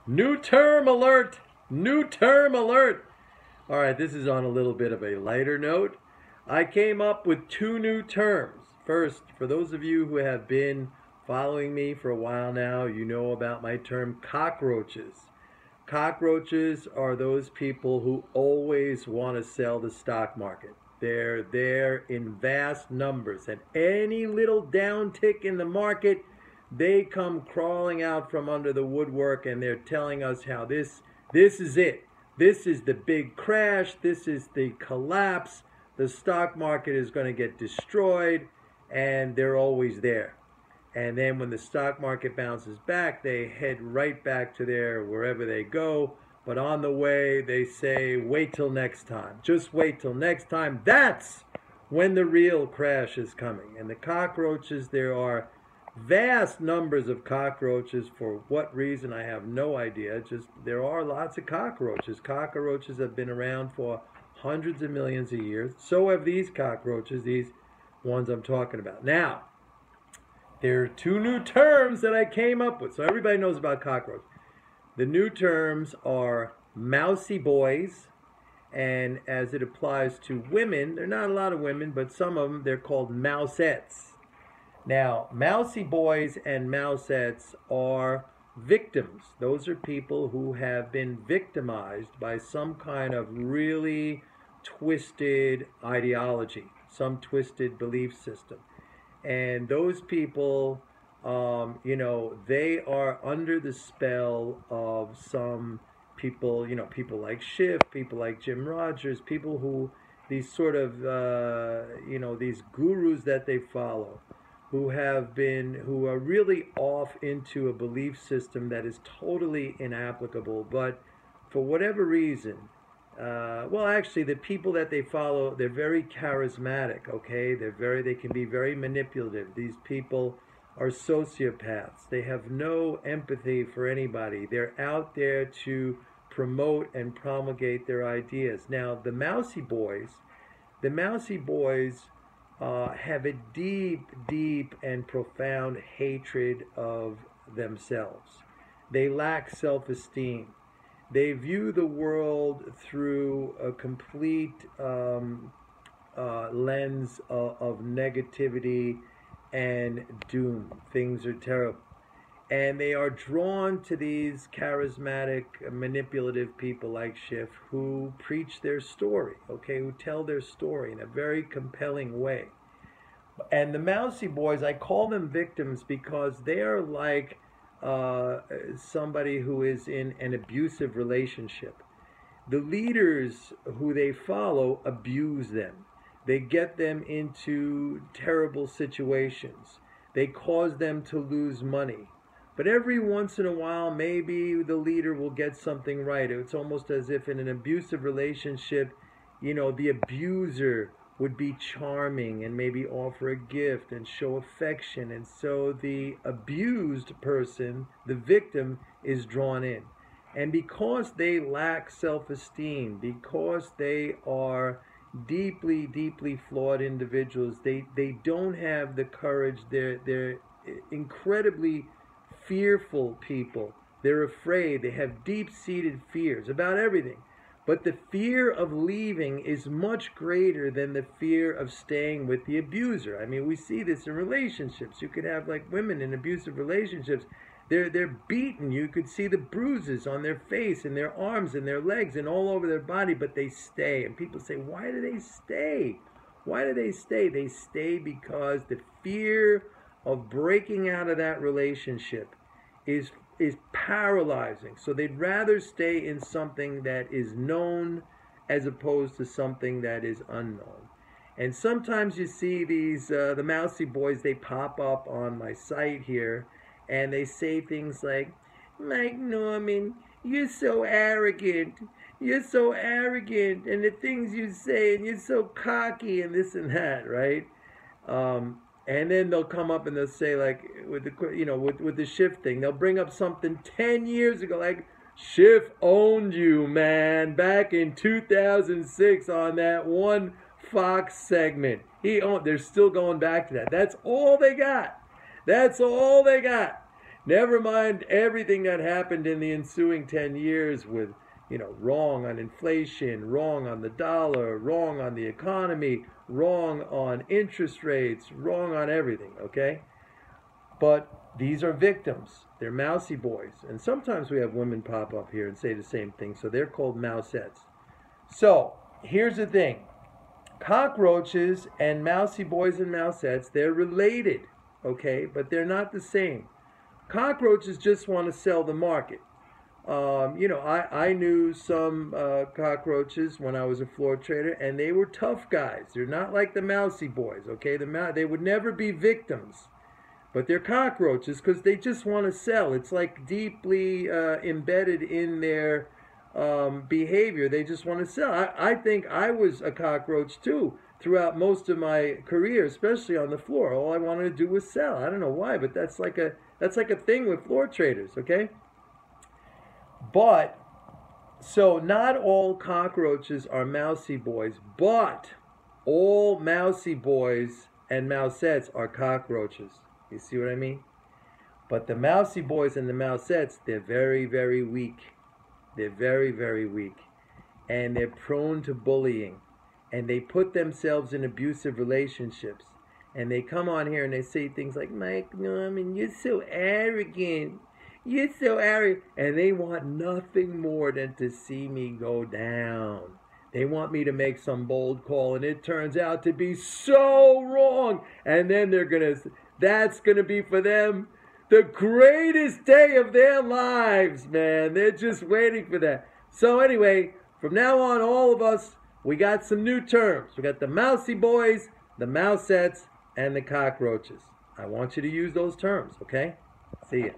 New term alert! New term alert! All right, this is on a little bit of a lighter note. I came up with two new terms. First, for those of you who have been following me for a while now, you know about my term cockroaches. Cockroaches are those people who always want to sell the stock market. They're there in vast numbers, and any little downtick in the market, they come crawling out from under the woodwork, and they're telling us how this is it. This is the big crash. This is the collapse. The stock market is going to get destroyed, and they're always there. And then when the stock market bounces back, they head right back to wherever they go. But on the way, they say, wait till next time. Just wait till next time. That's when the real crash is coming. And the cockroaches, there are vast numbers of cockroaches. For what reason, I have no idea. Just there are lots of cockroaches. Cockroaches have been around for hundreds of millions of years. So have these cockroaches, these ones I'm talking about. Now, there are two new terms that I came up with. So everybody knows about cockroaches. The new terms are Mousey Boys, and as it applies to women, there are not a lot of women, but some of them, they're called Mousettes. Now, Mousey Boys and Mousettes are victims. Those are people who have been victimized by some kind of really twisted ideology, some twisted belief system. And those people, they are under the spell of some people, people like Schiff, people like Jim Rogers, people who, these sort of, these gurus that they follow, who are really off into a belief system that is totally inapplicable. But for whatever reason, actually, the people that they follow, they're very charismatic, okay? They can be very manipulative. These people are sociopaths. They have no empathy for anybody. They're out there to promote and promulgate their ideas. Now, the Mousey Boys have a deep, deep and profound hatred of themselves. They lack self-esteem. They view the world through a complete lens of negativity and doom. Things are terrible. And they are drawn to these charismatic, manipulative people like Schiff who preach their story, okay, who tell their story in a very compelling way. And the Mousey Boys, I call them victims because they are like somebody who is in an abusive relationship. The leaders who they follow abuse them. They get them into terrible situations. They cause them to lose money. But every once in a while, maybe the leader will get something right. It's almost as if in an abusive relationship, the abuser would be charming and maybe offer a gift and show affection. And so the abused person, the victim, is drawn in. And because they lack self-esteem, because they are deeply, deeply flawed individuals, they don't have the courage. They're incredibly fearful people. They're afraid. They have deep-seated fears about everything. But the fear of leaving is much greater than the fear of staying with the abuser. I mean, we see this in relationships. You could have like women in abusive relationships. They're beaten. You could see the bruises on their face and their arms and their legs and all over their body, but they stay. And people say, why do they stay? Why do they stay? They stay because the fear of breaking out of that relationship is paralyzing. So they'd rather stay in something that is known as opposed to something that is unknown. And sometimes you see these, the Mousey Boys, they pop up on my site here, and they say things like, Mike Norman, you're so arrogant. You're so arrogant, and the things you say, and you're so cocky, and this and that, right? And then they'll come up and they'll say, like, with the Schiff thing, they'll bring up something 10 years ago, like, Schiff owned you, man, back in 2006 on that one Fox segment. They're still going back to that. That's all they got. That's all they got. Never mind everything that happened in the ensuing 10 years with, wrong on inflation, wrong on the dollar, wrong on the economy, wrong on interest rates, wrong on everything, okay? But these are victims. They're Mousey Boys. And sometimes we have women pop up here and say the same thing, so they're called Mousettes. So, here's the thing. Cockroaches and Mousey Boys and Mousettes, they're related, okay? But they're not the same. Cockroaches just want to sell the market. I knew some cockroaches when I was a floor trader, and they were tough guys. They're not like the Mousey Boys, okay? They would never be victims. But they're cockroaches because they just want to sell. It's like deeply embedded in their behavior. They just want to sell. I think I was a cockroach too throughout most of my career, especially on the floor. All I wanted to do was sell. I don't know why, but that's like a thing with floor traders, okay? But so not all cockroaches are Mousey Boys, but all Mousey Boys and Mousettes are cockroaches. You see what I mean? But the Mousey Boys and the Mousettes, they're very, very weak. They're very, very weak. And they're prone to bullying. And they put themselves in abusive relationships. And they come on here and they say things like, Mike Norman, you're so arrogant. You're so arrogant. And they want nothing more than to see me go down. They want me to make some bold call, and it turns out to be so wrong. And then that's going to be for them the greatest day of their lives, man. They're just waiting for that. So anyway, from now on, all of us, we got some new terms. We got the Mousey Boys, the Mousettes, and the cockroaches. I want you to use those terms, okay? See ya.